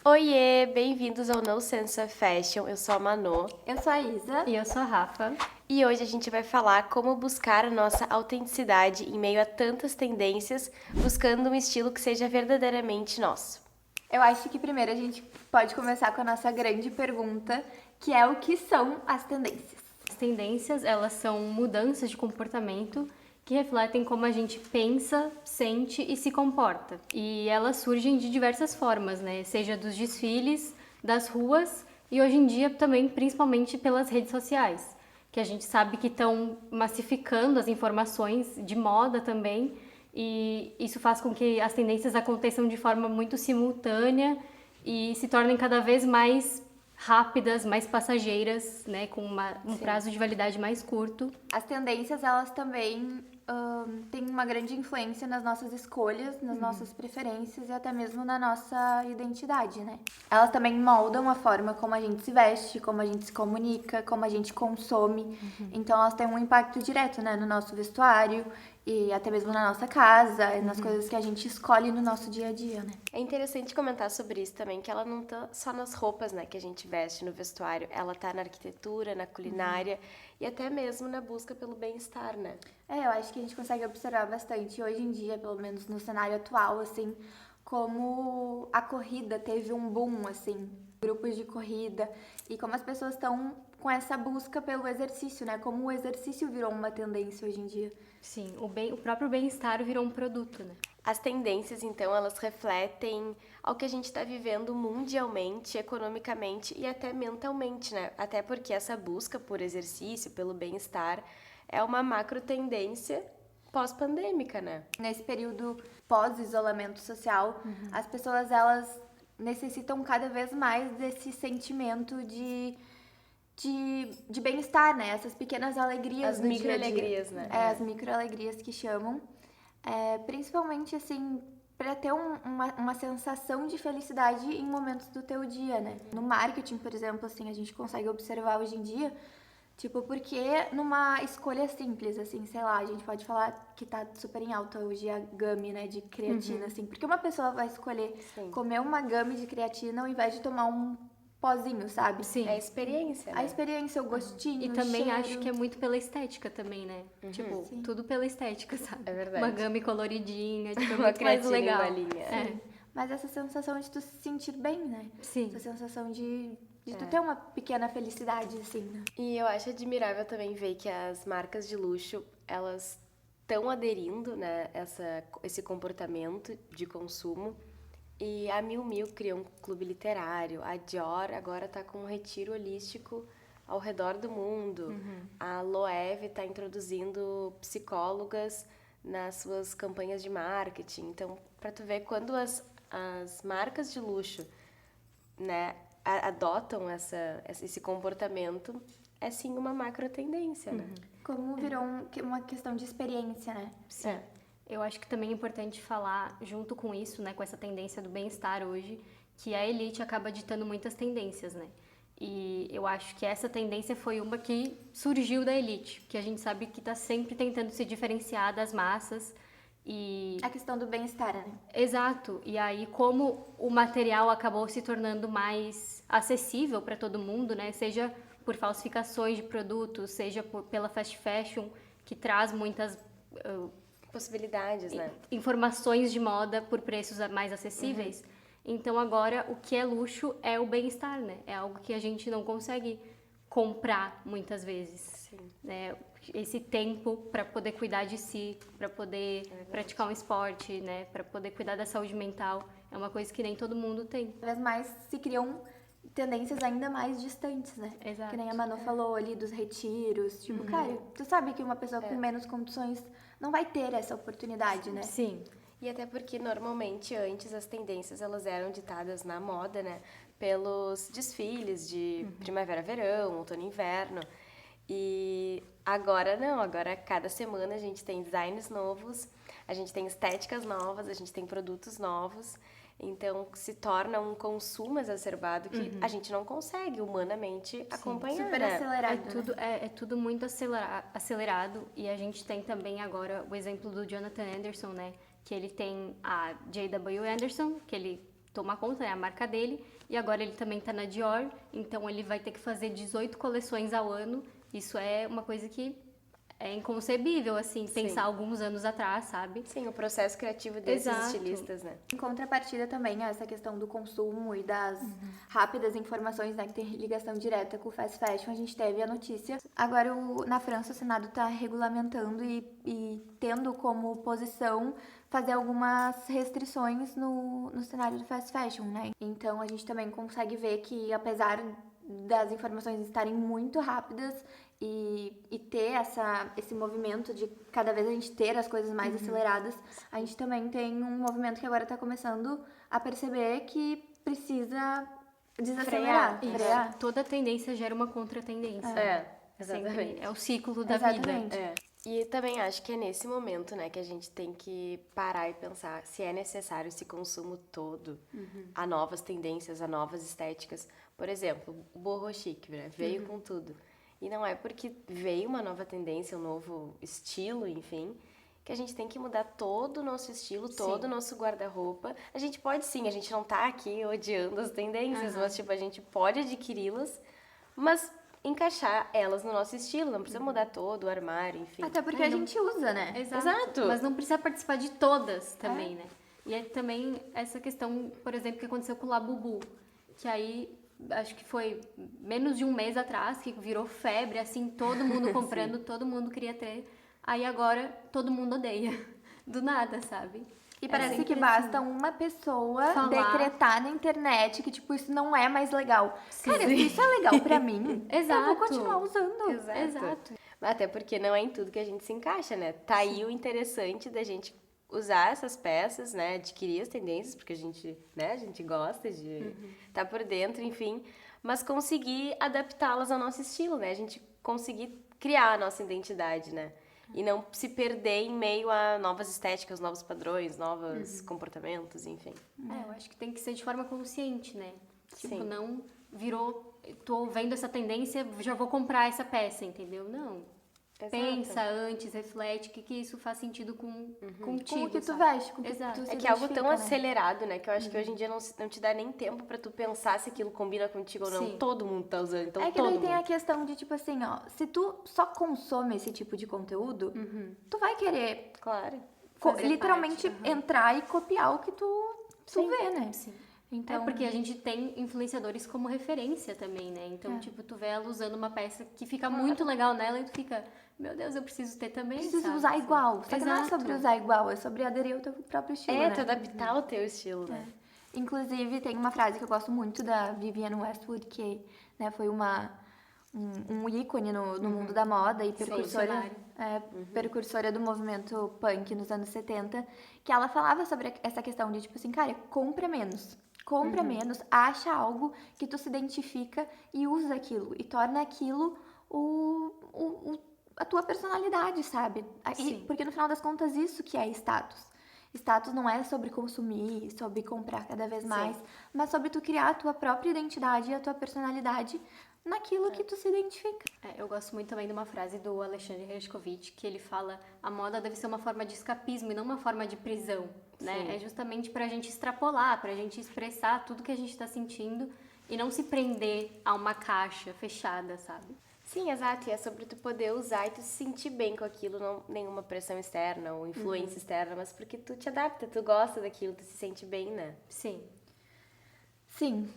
Oiê, bem-vindos ao No Sense of Fashion. Eu sou a Manô Eu sou a Isa. E eu sou a Rafa. e hoje a gente vai falar como buscar a nossa autenticidade em meio a tantas tendências, buscando um estilo que seja verdadeiramente nosso. Eu acho que primeiro a gente pode começar com a nossa grande pergunta, que é o que são as tendências. As tendências, elas são mudanças de comportamento que refletem como a gente pensa, sente e se comporta. E elas surgem de diversas formas, né? Seja dos desfiles, das ruas e hoje em dia também principalmente pelas redes sociais, que a gente sabe que estão massificando as informações de moda também, e isso faz com que as tendências aconteçam de forma muito simultânea e se tornem cada vez mais rápidas, mais passageiras, né, com um prazo de validade mais curto. As tendências, elas também têm uma grande influência nas nossas escolhas, nas nossas preferências e até mesmo na nossa identidade, né? Elas também moldam a forma como a gente se veste, como a gente se comunica, como a gente consome. Então, elas têm um impacto direto, né, no nosso vestuário e até mesmo na nossa casa, e nas coisas que a gente escolhe no nosso dia a dia, né? É interessante comentar sobre isso também, que ela não tá só nas roupas, né, que a gente veste no vestuário, ela tá na arquitetura, na culinária e até mesmo na busca pelo bem-estar, né? Eu acho que a gente consegue observar bastante hoje em dia, pelo menos no cenário atual, assim, como a corrida teve um boom, assim, grupos de corrida, e como as pessoas estão com essa busca pelo exercício, né? Como o exercício virou uma tendência hoje em dia. Sim, o próprio bem-estar virou um produto, né? As tendências, então, elas refletem ao que a gente está vivendo mundialmente, economicamente e até mentalmente, né? Até porque essa busca por exercício, pelo bem-estar, é uma macro tendência pós-pandêmica, né? Nesse período pós-isolamento social, as pessoas, elas necessitam cada vez mais desse sentimento de bem-estar, né? Essas pequenas alegrias As do dia a dia. micro-alegrias, né? As micro-alegrias que chamam. Principalmente, assim, para ter uma sensação de felicidade em momentos do teu dia, né? No marketing, por exemplo, assim, a gente consegue observar hoje em dia, tipo, porque numa escolha simples, assim, sei lá, a gente pode falar que tá super em alta hoje a gummy, né, de creatina, assim, porque uma pessoa vai escolher Sim. comer uma gummy de creatina ao invés de tomar um pozinho, sabe? Sim. É a experiência, A né? experiência, o gostinho, E o também cheiro. acho que é muito pela estética também, né? Tipo, Sim. tudo pela estética, sabe? É verdade. Uma gama coloridinha, tipo, é Uma muito mais creatina em legal. balinha. É. Mas essa sensação de tu se sentir bem, né? Sim. Essa sensação de tu ter uma pequena felicidade, assim, né? E eu acho admirável também ver que as marcas de luxo, elas estão aderindo, né, esse comportamento de consumo. E a Miu Miu criou um clube literário, a Dior agora está com um retiro holístico ao redor do mundo. A Loewe está introduzindo psicólogas nas suas campanhas de marketing. Então, para tu ver quando as marcas de luxo, né, adotam esse comportamento, é sim uma macro tendência, né? Como virou uma questão de experiência, né? Sim. Eu acho que também é importante falar, junto com isso, né, com essa tendência do bem-estar hoje, que a elite acaba ditando muitas tendências, né? E eu acho que essa tendência foi uma que surgiu da elite, que a gente sabe que está sempre tentando se diferenciar das massas e... A questão do bem-estar, né? Exato. E aí, como o material acabou se tornando mais acessível para todo mundo, né? Seja por falsificações de produtos, seja pela fast fashion, que traz muitas Possibilidades, né? informações de moda por preços mais acessíveis. Então agora o que é luxo é o bem-estar, né? É algo que a gente não consegue comprar muitas vezes. Sim. Né? Esse tempo para poder cuidar de si, para poder praticar um esporte, né? Para poder cuidar da saúde mental, é uma coisa que nem todo mundo tem. Cada vez mais se criam tendências ainda mais distantes, né? Exato. Que nem a Manu falou ali dos retiros. Tipo, cara, tu sabe que uma pessoa com menos condições não vai ter essa oportunidade, né? Sim. E até porque normalmente antes as tendências elas eram ditadas na moda, né, pelos desfiles de primavera-verão, outono-inverno. E agora não, agora cada semana a gente tem designs novos, a gente tem estéticas novas, a gente tem produtos novos. Então se torna um consumo exacerbado que a gente não consegue humanamente acompanhar, Super né? acelerado, É tudo muito acelerado e a gente tem também agora o exemplo do Jonathan Anderson, né? Que ele tem a J.W. Anderson, que ele tomar conta, né, a marca dele, e agora ele também tá na Dior, então ele vai ter que fazer 18 coleções ao ano. Isso é uma coisa que é inconcebível, assim, pensar alguns anos atrás, sabe? Sim, o processo criativo desses estilistas, né? Em contrapartida também a essa questão do consumo e das rápidas informações, né, que tem ligação direta com o fast fashion, a gente teve a notícia. Agora, na França, o Senado está regulamentando e tendo como posição fazer algumas restrições no cenário do fast fashion, né? Então, a gente também consegue ver que, apesar das informações estarem muito rápidas e ter esse movimento de cada vez a gente ter as coisas mais aceleradas, a gente também tem um movimento que agora está começando a perceber que precisa desacelerar, frear. Toda tendência gera uma contra-tendência. Exatamente. Sempre. É o ciclo da Exatamente. vida. E também acho que é nesse momento, né, que a gente tem que parar e pensar se é necessário esse consumo todo a novas tendências, a novas estéticas. Por exemplo, o boho chic, né, veio com tudo. E não é porque veio uma nova tendência, um novo estilo, enfim, que a gente tem que mudar todo o nosso estilo, todo o nosso guarda-roupa. A gente pode sim, a gente não tá aqui odiando as tendências, mas tipo, a gente pode adquiri-las, mas encaixar elas no nosso estilo, não precisa mudar todo o armário, enfim. Até porque a gente usa, né? Exato. Mas não precisa participar de todas também, né? E é também essa questão, por exemplo, que aconteceu com o Labubu, que aí acho que foi menos de um mês atrás que virou febre, assim, todo mundo comprando, todo mundo queria ter. Aí agora todo mundo odeia, do nada, sabe? E parece que basta uma pessoa decretar na internet que, tipo, isso não é mais legal. Cara, se isso é legal pra mim, eu vou continuar usando. Exato. Até porque não é em tudo que a gente se encaixa, né? Tá aí o interessante da gente usar essas peças, né? Adquirir as tendências, porque a gente gosta de estar por dentro, enfim. Mas conseguir adaptá-las ao nosso estilo, né? A gente conseguir criar a nossa identidade, né? E não se perder em meio a novas estéticas, novos padrões, novos comportamentos, enfim. Eu acho que tem que ser de forma consciente, né? Tipo, não virou, tô vendo essa tendência, já vou comprar essa peça, entendeu? Não. Exato. Pensa antes, reflete, que isso faz sentido contigo, Com o que tu sabe? veste, com o que Exato. tu se É que é algo tão identifica, né? acelerado, né? Que eu acho que hoje em dia não te dá nem tempo pra tu pensar se aquilo combina contigo ou não. Sim. Todo mundo tá usando, então É que todo daí tem mundo. a questão de, tipo assim, ó, se tu só consome esse tipo de conteúdo, tu vai querer Claro. Fazer literalmente parte, entrar e copiar o que tu vê, né? Sim. Então, É porque a gente tem influenciadores como referência também, né? Então, tipo, tu vê ela usando uma peça que fica muito legal nela e tu fica, meu Deus, eu preciso ter também, preciso sabe? usar igual. Só que não é Exato. sobre usar igual, é sobre aderir ao teu próprio estilo, É, né? tu adaptar o teu estilo, né? Inclusive, tem uma frase que eu gosto muito da Vivienne Westwood, que, né, foi um ícone no mundo da moda e precursora do movimento punk nos anos 70, que ela falava sobre essa questão de, tipo assim, cara, compra menos. Compra menos, acha algo que tu se identifica e usa aquilo. E torna aquilo a tua personalidade, sabe? Porque no final das contas, isso que é status. Status não é sobre consumir, sobre comprar cada vez mais, mas sobre tu criar a tua própria identidade e a tua personalidade naquilo que tu se identifica. Eu gosto muito também de uma frase do Alexandre Hershkovich, que ele fala: a moda deve ser uma forma de escapismo e não uma forma de prisão, né? É justamente pra gente extrapolar, pra gente expressar tudo que a gente tá sentindo e não se prender a uma caixa fechada, sabe? Sim, exato. E é sobre tu poder usar e tu se sentir bem com aquilo, não nenhuma pressão externa ou influência externa, mas porque tu te adapta, tu gosta daquilo, tu se sente bem, né? Sim. Sim.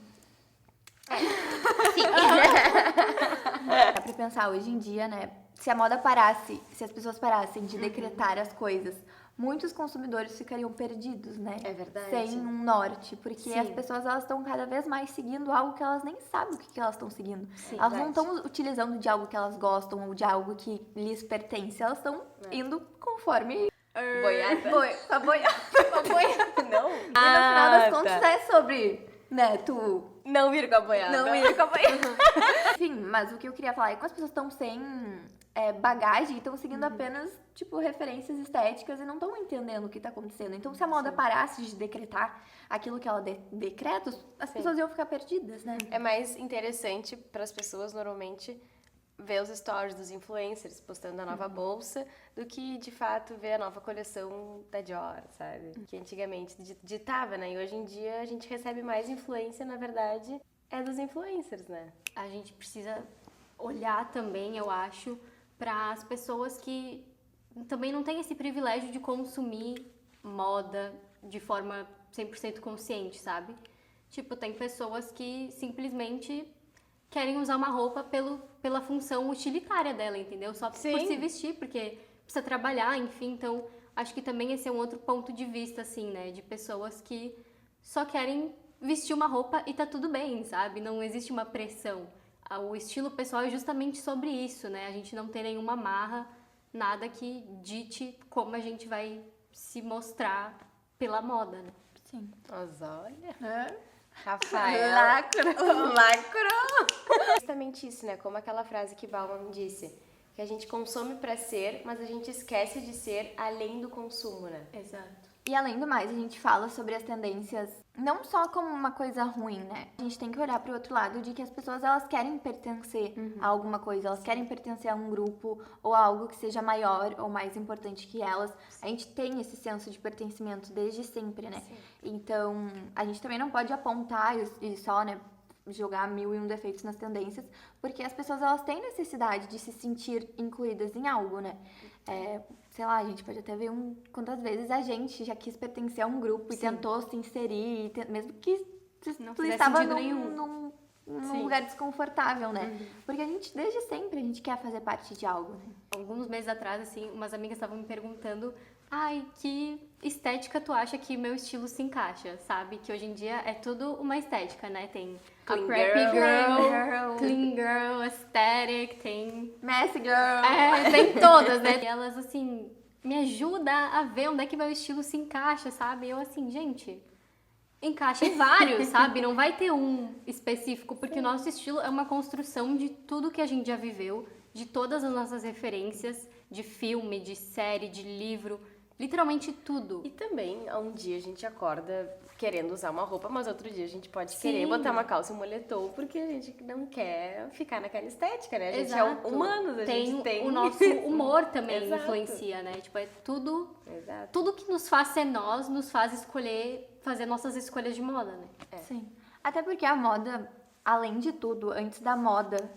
Dá pra pensar, hoje em dia, né? Se a moda parasse, se as pessoas parassem de decretar as coisas, muitos consumidores ficariam perdidos, né? É verdade. Sem um norte, porque Sim. as pessoas elas estão cada vez mais seguindo algo que elas nem sabem o que elas estão seguindo. Sim, elas não verdade. estão utilizando de algo que elas gostam ou de algo que lhes pertence, elas estão indo conforme Boiada. a boiada. Não? E no final das contas é sobre, né, tu Não ir com a boiada. não ir com a boiada. Enfim, mas o que eu queria falar é que as pessoas estão sem bagagem e estão seguindo apenas, tipo, referências estéticas e não estão entendendo o que tá acontecendo. Então, se a moda parasse de decretar aquilo que ela decreta, as pessoas iam ficar perdidas, né? É mais interessante para as pessoas, normalmente, ver os stories dos influencers postando a nova bolsa do que, de fato, ver a nova coleção da Dior, sabe? Que antigamente ditava, né? E hoje em dia a gente recebe mais influência, na verdade, é dos influencers, né? A gente precisa olhar também, eu acho, para as pessoas que também não têm esse privilégio de consumir moda de forma 100% consciente, sabe? Tipo, tem pessoas que simplesmente querem usar uma roupa pela função utilitária dela, entendeu? Só por se vestir, porque precisa trabalhar, enfim. Então, acho que também esse é um outro ponto de vista, assim, né? De pessoas que só querem vestir uma roupa e tá tudo bem, sabe? Não existe uma pressão. O estilo pessoal é justamente sobre isso, né? A gente não tem nenhuma marra, nada que dite como a gente vai se mostrar pela moda, né? Sim. Mas olha... É. Rafael. Lacrou! Justamente isso, né? Como aquela frase que Bauman disse, que a gente consome pra ser, mas a gente esquece de ser além do consumo, né? Exato. E além do mais, a gente fala sobre as tendências não só como uma coisa ruim, né? A gente tem que olhar pro outro lado de que as pessoas, elas querem pertencer a alguma coisa, elas querem pertencer a um grupo ou a algo que seja maior ou mais importante que elas. A gente tem esse senso de pertencimento desde sempre, né? Sim. Então, a gente também não pode apontar e só, né, jogar 1001 defeitos nas tendências, porque as pessoas, elas têm necessidade de se sentir incluídas em algo, né? Sei lá, a gente pode até ver quantas vezes a gente já quis pertencer a um grupo e tentou se inserir, mesmo que Não tu fizesse estava sentido nenhum. num lugar desconfortável, né? Porque a gente, desde sempre, a gente quer fazer parte de algo, né? Alguns meses atrás, assim, umas amigas estavam me perguntando: ai, que estética tu acha que meu estilo se encaixa, sabe? Que hoje em dia é tudo uma estética, né? Tem Clean a preppy girl. clean girl, aesthetic, tem... Messy girl! tem todas, né? E elas, assim, me ajudam a ver onde é que meu estilo se encaixa, sabe? Eu, assim, gente... Encaixa em vários, sabe? Não vai ter um específico, porque o nosso estilo é uma construção de tudo que a gente já viveu, de todas as nossas referências, de filme, de série, de livro, literalmente tudo. E também, um dia a gente acorda querendo usar uma roupa, mas outro dia a gente pode Sim. querer botar uma calça e um moletom, porque a gente não quer ficar naquela estética, né? A gente Exato. é humanos, a gente tem... O nosso humor também Exato. influencia, né? Tipo, é tudo... Exato. Tudo que nos faz ser nós, nos faz escolher, fazer nossas escolhas de moda, né? Sim. Até porque a moda, além de tudo, antes da moda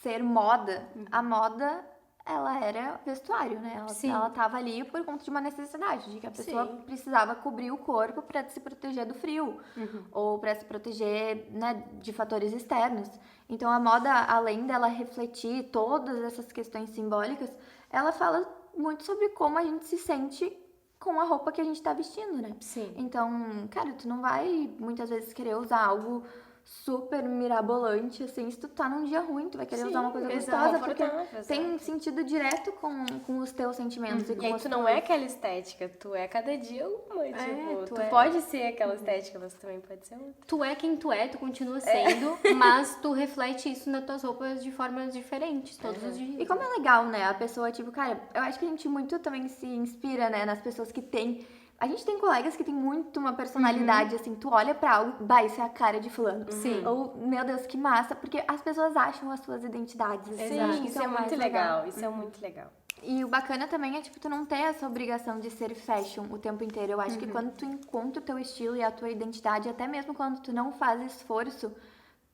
ser moda, a moda, ela era vestuário, né? Sim. Ela tava ali por conta de uma necessidade, de que a pessoa Sim. precisava cobrir o corpo para se proteger do frio, ou para se proteger, né, de fatores externos. Então a moda, além dela refletir todas essas questões simbólicas, ela fala muito sobre como a gente se sente com a roupa que a gente tá vestindo, né? Sim. Então, cara, tu não vai muitas vezes querer usar algo super mirabolante, assim, se tu tá num dia ruim, tu vai querer usar uma coisa exato, gostosa, porque confortável, tem exato. sentido direto com os teus sentimentos e com E aí os tu não teus... é aquela estética, tu é cada dia uma, tipo, tu tu é. pode ser aquela estética, mas tu também pode ser outra. Tu é quem tu é, tu continua sendo, mas tu reflete isso nas tuas roupas de formas diferentes todos os dias. E como é legal, né? A pessoa, tipo, cara, eu acho que a gente muito também se inspira, né, nas pessoas que têm... A gente tem colegas que tem muito uma personalidade, assim, tu olha pra algo, bah, isso é a cara de fulano. Sim. Ou, meu Deus, que massa, porque as pessoas acham as suas identidades. Assim, Sim, acho que isso é o mais muito legal, isso é muito legal. E o bacana também é, tipo, tu não ter essa obrigação de ser fashion o tempo inteiro. Eu acho que quando tu encontra o teu estilo e a tua identidade, até mesmo quando tu não faz esforço,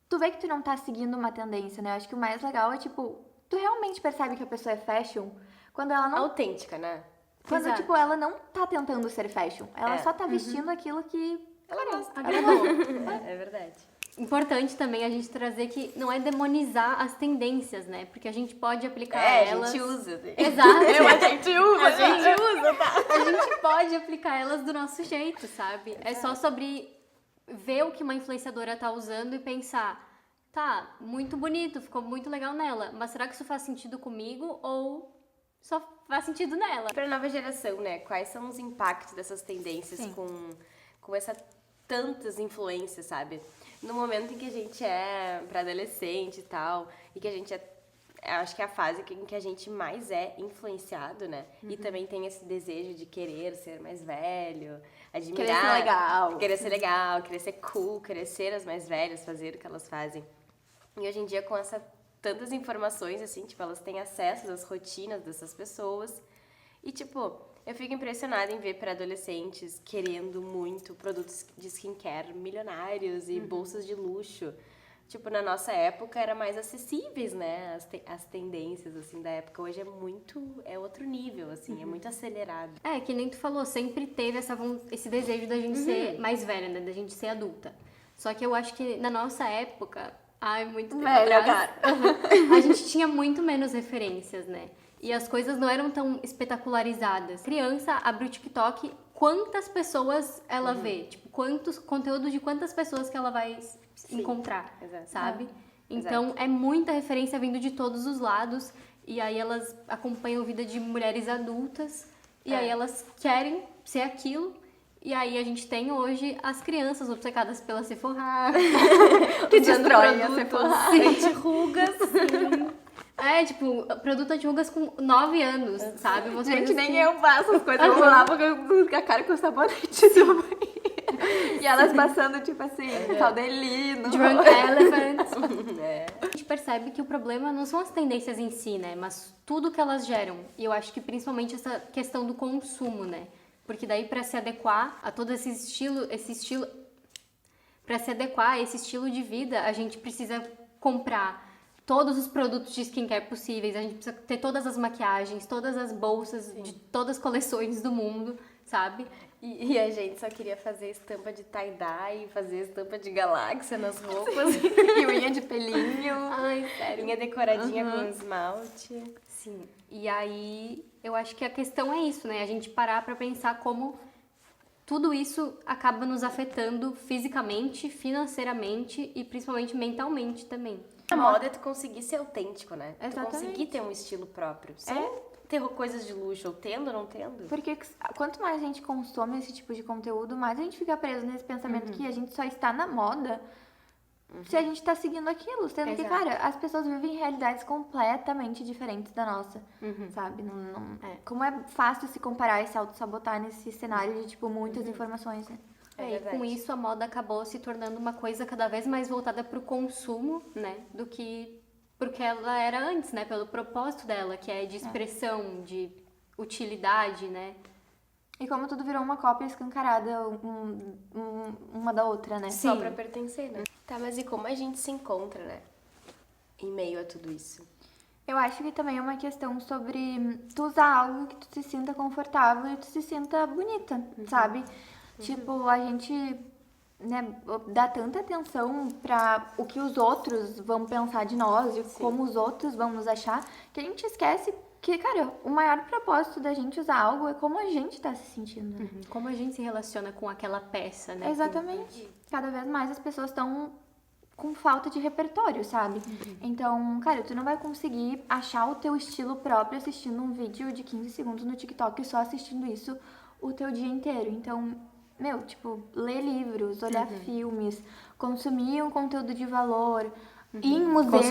tu vê que tu não tá seguindo uma tendência, né? Eu acho que o mais legal é, tipo, tu realmente percebe que a pessoa é fashion quando ela não... Autêntica, né? Quando, Exato. tipo, ela não tá tentando ser fashion. Ela só tá vestindo aquilo que... Ela gosta. Agradou. É verdade. Importante também a gente trazer que não é demonizar as tendências, né? Porque a gente pode aplicar A elas... gente usa. Exato. A gente usa, tá? A gente pode aplicar elas do nosso jeito, sabe? É só sobre ver o que uma influenciadora tá usando e pensar, tá, muito bonito, ficou muito legal nela, mas será que isso faz sentido comigo ou só faz sentido nela? Pra nova geração, né? Quais são os impactos dessas tendências Sim. com essa tantas influências, sabe? No momento em que a gente é pré-adolescente e tal, e que a gente acho que é a fase em que a gente mais é influenciado, né? E também tem esse desejo de querer ser mais velho, admirar... Querer ser legal. Querer ser legal, querer ser cool, querer ser as mais velhas, fazer o que elas fazem. E hoje em dia, com essa tantas informações, assim, tipo, elas têm acesso às rotinas dessas pessoas. E, tipo, eu fico impressionada em ver pré-adolescentes querendo muito produtos de skincare milionários e bolsas de luxo. Tipo, na nossa época era mais acessíveis, né? As tendências, assim, da época. Hoje é outro nível, assim, é muito acelerado. É, que nem tu falou, sempre teve esse desejo da gente ser mais velha, né? Da gente ser adulta. Só que eu acho que na nossa época, muito tempo Velha, atrás, a gente tinha muito menos referências, né? E as coisas não eram tão espetacularizadas. Criança abre o TikTok, quantas pessoas ela vê? Tipo, conteúdo de quantas pessoas que ela vai encontrar, exato. sabe? Então, é muita referência vindo de todos os lados. E aí elas acompanham a vida de mulheres adultas. E aí elas querem ser aquilo. E aí a gente tem hoje as crianças obcecadas pela Sephora. Que destrói a Sephora. Anti-rugas. Tipo, produto anti-rugas com 9 anos, sabe? Umas Gente, coisas nem assim. eu faço as coisas. Eu vou lá com a cara com o sabonete do banheiro. E elas passando, tipo assim, caldelino. Drunk Elephant. A gente percebe que o problema não são as tendências em si, né? Mas tudo que elas geram. E eu acho que principalmente essa questão do consumo, né? Porque daí pra se adequar a todo esse estilo... Pra se adequar a esse estilo de vida, a gente precisa comprar todos os produtos de skincare possíveis. A gente precisa ter todas as maquiagens, todas as bolsas de todas as coleções do mundo, sabe? E a gente só queria fazer estampa de tie-dye, fazer estampa de galáxia nas roupas. E unha de pelinho. Ai, sério. Unha decoradinha com esmalte. Sim. E aí, eu acho que a questão é isso, né? A gente parar pra pensar como tudo isso acaba nos afetando fisicamente, financeiramente e principalmente mentalmente também. A moda é tu conseguir ser autêntico, né? Exatamente. Tu conseguir ter um estilo próprio. Sem ter coisas de luxo, ou tendo ou não tendo. Porque quanto mais a gente consome esse tipo de conteúdo, mais a gente fica preso nesse pensamento que a gente só está na moda se a gente tá seguindo aquilo. Sendo que, cara, as pessoas vivem realidades completamente diferentes da nossa, sabe? Como é fácil se comparar e se auto-sabotar nesse cenário de, tipo, muitas informações, né? E com isso a moda acabou se tornando uma coisa cada vez mais voltada pro consumo, né? Do que porque ela era antes, né? Pelo propósito dela, que é de expressão, de utilidade, né? E como tudo virou uma cópia escancarada uma da outra, né? Só pra pertencer, né? Tá, mas e como a gente se encontra, né? Em meio a tudo isso. Eu acho que também é uma questão sobre tu usar algo que tu se sinta confortável e tu se sinta bonita, sabe? Tipo, a gente, né, dá tanta atenção pra o que os outros vão pensar de nós e como os outros vão nos achar, que a gente esquece que, cara, o maior propósito da gente usar algo é como a gente tá se sentindo. Como a gente se relaciona com aquela peça, né? Exatamente. Cada vez mais as pessoas estão com falta de repertório, sabe? Então, cara, tu não vai conseguir achar o teu estilo próprio assistindo um vídeo de 15 segundos no TikTok e só assistindo isso o teu dia inteiro. Então, tipo, ler livros, olhar filmes, consumir um conteúdo de valor, ir em museus,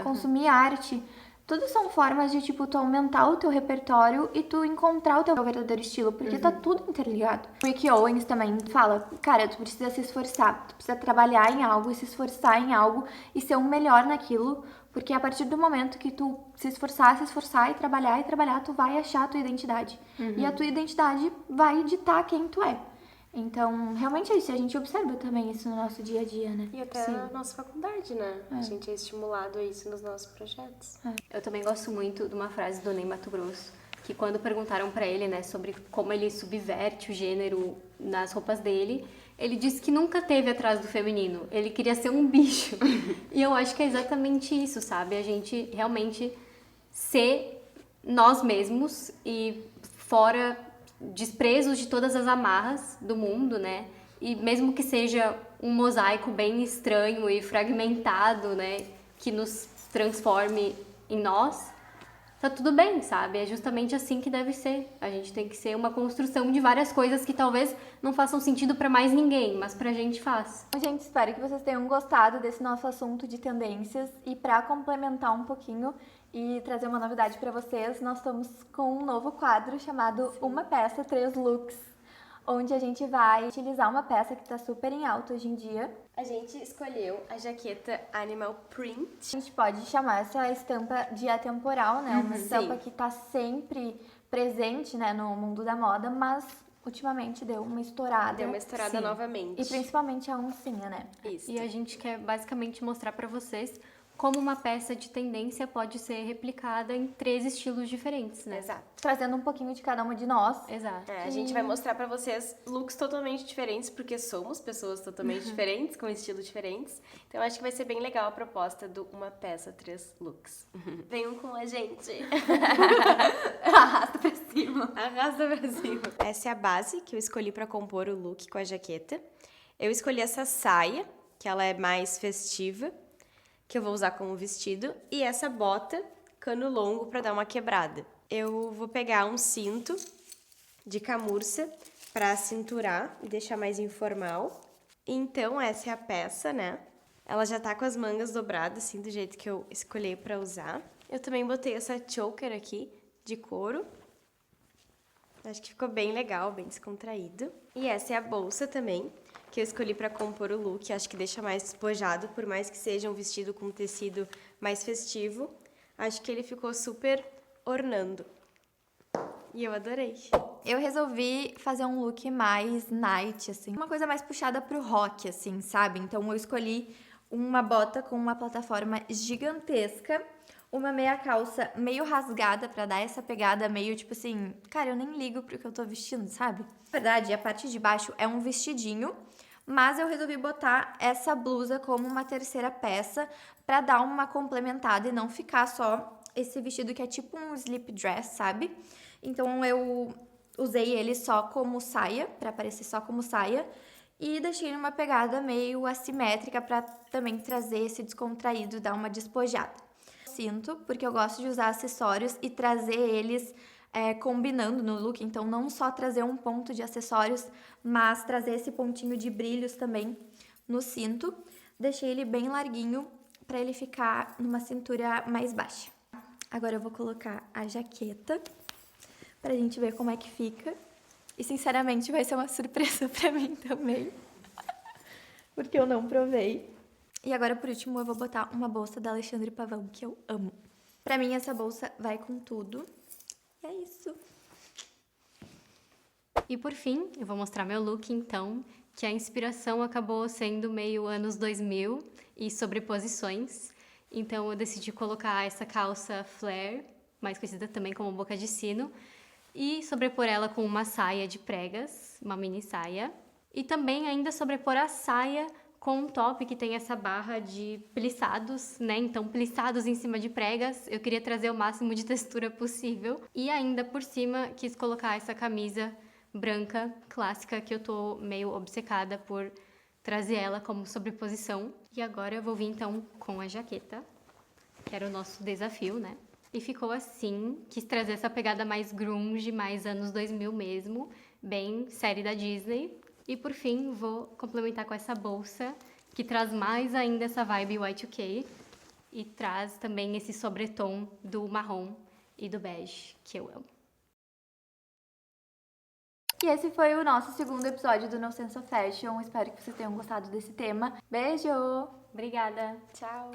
consumir arte. Tudo são formas de, tipo, tu aumentar o teu repertório e tu encontrar o teu verdadeiro estilo, porque tá tudo interligado. O Rick Owens também fala, cara, tu precisa se esforçar, tu precisa trabalhar em algo e se esforçar em algo e ser o melhor naquilo, porque a partir do momento que tu se esforçar e trabalhar, tu vai achar a tua identidade. E a tua identidade vai ditar quem tu é. Então, realmente é isso. A gente observa também isso no nosso dia a dia, né? E até na nossa faculdade, né? A gente é estimulado a isso nos nossos projetos. Eu também gosto muito de uma frase do Ney Matogrosso, que quando perguntaram pra ele, né, sobre como ele subverte o gênero nas roupas dele, ele disse que nunca teve atrás do feminino. Ele queria ser um bicho. E eu acho que é exatamente isso, sabe? A gente realmente ser nós mesmos e fora desprezo de todas as amarras do mundo, né? E mesmo que seja um mosaico bem estranho e fragmentado, né? Que nos transforme em nós, tá tudo bem, sabe? É justamente assim que deve ser. A gente tem que ser uma construção de várias coisas que talvez não façam sentido pra mais ninguém, mas pra gente faz. Gente, espero que vocês tenham gostado desse nosso assunto de tendências e pra complementar um pouquinho e trazer uma novidade pra vocês, nós estamos com um novo quadro chamado Uma Peça, 3 Looks, onde a gente vai utilizar uma peça que tá super em alta hoje em dia. A gente escolheu a jaqueta Animal Print. A gente pode chamar essa estampa de atemporal, né? Uma estampa Sim. que tá sempre presente, né, no mundo da moda, mas ultimamente deu uma estourada. Deu uma estourada Sim. novamente. E principalmente a oncinha, né? Isso. E a gente quer basicamente mostrar para vocês como uma peça de tendência pode ser replicada em 3 estilos diferentes, né? Exato. Trazendo um pouquinho de cada uma de nós. Exato. A gente vai mostrar pra vocês looks totalmente diferentes, porque somos pessoas totalmente diferentes, com estilos diferentes. Então acho que vai ser bem legal a proposta do Uma Peça, 3 Looks. Venham com a gente. Arrasta pra cima. Arrasta pra cima. Essa é a base que eu escolhi pra compor o look com a jaqueta. Eu escolhi essa saia, que ela é mais festiva, que eu vou usar como vestido, e essa bota cano longo pra dar uma quebrada. Eu vou pegar um cinto de camurça pra cinturar e deixar mais informal. Então essa é a peça, né? Ela já tá com as mangas dobradas, assim, do jeito que eu escolhi pra usar. Eu também botei essa choker aqui de couro. Acho que ficou bem legal, bem descontraído. E essa é a bolsa também, que eu escolhi pra compor o look. Acho que deixa mais despojado, por mais que seja um vestido com tecido mais festivo. Acho que ele ficou super ornando. E eu adorei. Eu resolvi fazer um look mais night, assim. Uma coisa mais puxada pro rock, assim, sabe? Então eu escolhi uma bota com uma plataforma gigantesca, uma meia calça meio rasgada pra dar essa pegada meio tipo assim, cara, eu nem ligo pro que eu tô vestindo, sabe? Na verdade, a parte de baixo é um vestidinho, mas eu resolvi botar essa blusa como uma terceira peça pra dar uma complementada e não ficar só esse vestido que é tipo um slip dress, sabe? Então eu usei ele só como saia, pra parecer só como saia, e deixei numa pegada meio assimétrica pra também trazer esse descontraído, dar uma despojada. Cinto, porque eu gosto de usar acessórios e trazer eles combinando no look, então não só trazer um ponto de acessórios, mas trazer esse pontinho de brilhos também no cinto. Deixei ele bem larguinho pra ele ficar numa cintura mais baixa. Agora eu vou colocar a jaqueta pra gente ver como é que fica. E sinceramente vai ser uma surpresa pra mim também, porque eu não provei. E agora, por último, eu vou botar uma bolsa da Alexandre Pavão, que eu amo. Pra mim, essa bolsa vai com tudo. E é isso. E por fim, eu vou mostrar meu look, então, que a inspiração acabou sendo meio anos 2000 e sobreposições. Então eu decidi colocar essa calça flare, mais conhecida também como boca de sino, e sobrepor ela com uma saia de pregas, uma mini saia. E também ainda sobrepor a saia com um top que tem essa barra de plissados, né? Então, plissados em cima de pregas. Eu queria trazer o máximo de textura possível. E ainda por cima, quis colocar essa camisa branca, clássica, que eu tô meio obcecada por trazer ela como sobreposição. E agora eu vou vir, então, com a jaqueta, que era o nosso desafio, né? E ficou assim, quis trazer essa pegada mais grunge, mais anos 2000 mesmo, bem série da Disney. E por fim, vou complementar com essa bolsa, que traz mais ainda essa vibe Y2K e traz também esse sobretom do marrom e do bege, que eu amo. E esse foi o nosso segundo episódio do No Sense of Fashion. Espero que vocês tenham gostado desse tema. Beijo! Obrigada! Tchau!